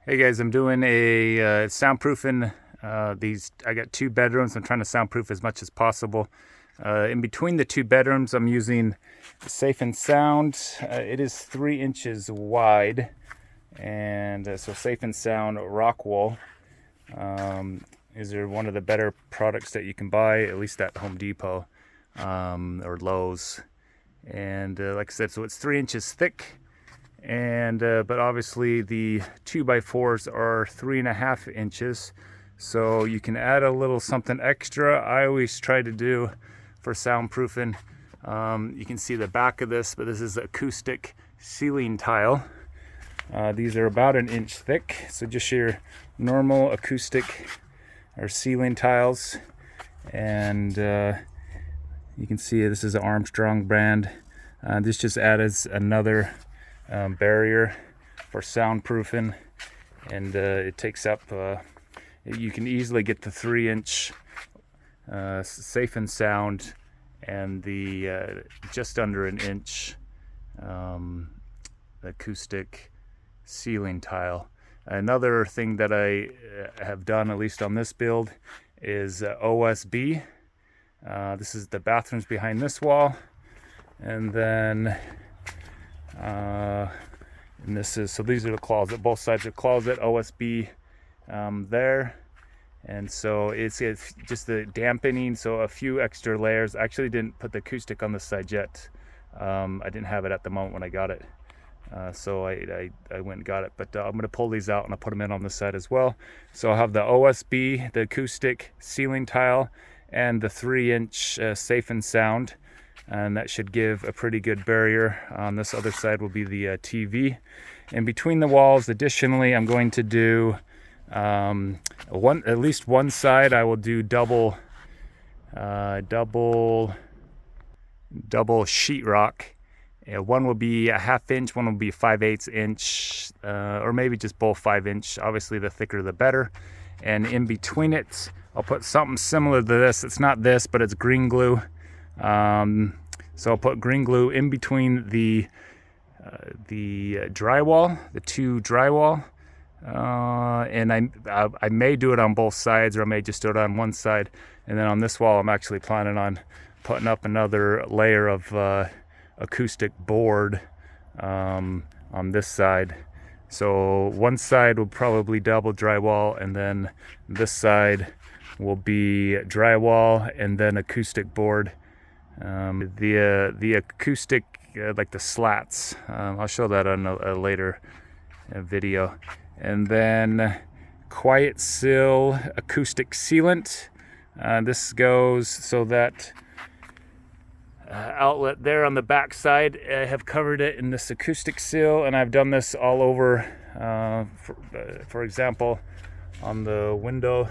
Hey guys, I'm doing a soundproofing. I got two bedrooms. I'm trying to soundproof as much as possible. In between the two bedrooms, I'm using Safe and Sound. It is 3 inches wide, and so Safe and Sound rock wool. Is one of the better products that you can buy, at least at Home Depot or Lowe's. And like I said, so it's 3 inches thick. And but obviously the 2x4s are 3.5 inches, so you can add a little something extra. I always try to do for soundproofing. You can see the back of this, but this is acoustic ceiling tile. These are about 1 inch thick, so just your normal acoustic or ceiling tiles. And you can see this is an Armstrong brand. This just adds another barrier for soundproofing, and it takes up you can easily get the 3 inch Safe and Sound and the just under 1 inch acoustic ceiling tile. Another thing that I have done, at least on this build, is OSB. This is the bathrooms behind this wall, and then and this is, so these are the closet, both sides of the closet, OSB there. And so it's just the dampening, so a few extra layers. I actually didn't put the acoustic on this side yet. I didn't have it at the moment when I got it. So I went and got it, but I'm gonna pull these out and I'll put them in on this side as well. So I'll have the OSB, the acoustic ceiling tile, and the 3 inch Safe and Sound. And that should give a pretty good barrier. On this other side will be the TV. And between the walls, additionally, I'm going to do at least one side I will do double sheetrock. One will be a 1/2 inch, one will be 5/8 inch, or maybe just both 5 inch. Obviously the thicker the better. And in between it, I'll put something similar to this. It's not this, but it's green glue. So I'll put green glue in between the drywall, the two drywall, and I may do it on both sides, or I may just do it on one side. And then on this wall, I'm actually planning on putting up another layer of acoustic board on this side. So one side will probably double drywall, and then this side will be drywall and then acoustic board. The acoustic, like the slats, I'll show that on a later video. And then quiet sill acoustic sealant. This goes so that outlet there on the back side, I have covered it in this acoustic seal, and I've done this all over. For example, on the window,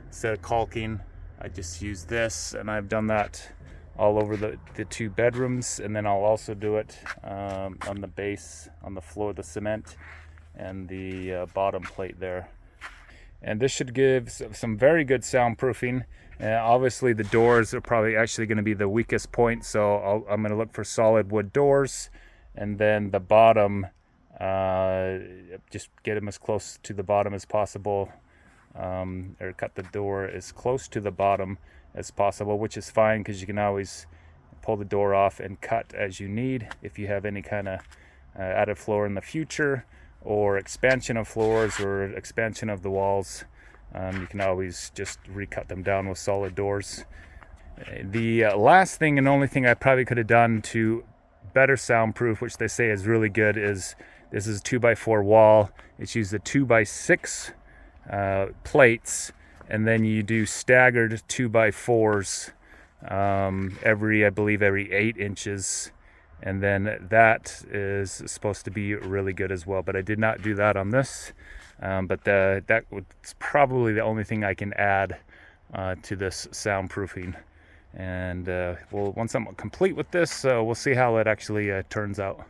instead of caulking, I just use this, and I've done that all over the two bedrooms. And then I'll also do it on the base, on the floor, the cement, and the bottom plate there. And this should give some very good soundproofing. Obviously the doors are probably actually going to be the weakest point, so I'm going to look for solid wood doors. And then the bottom, just get them as close to the bottom as possible, or cut the door as close to the bottom as possible, which is fine because you can always pull the door off and cut as you need if you have any kind of added floor in the future, or expansion of floors or expansion of the walls. You can always just recut them down with solid doors. The last thing and only thing I probably could have done to better soundproof, which they say is really good, is this is a 2x4 wall. It's used the 2x6 plates, and then you do staggered 2x4s I believe every 8 inches. And then that is supposed to be really good as well, but I did not do that on this. But that was probably the only thing I can add to this soundproofing. And once I'm complete with this, we'll see how it actually turns out.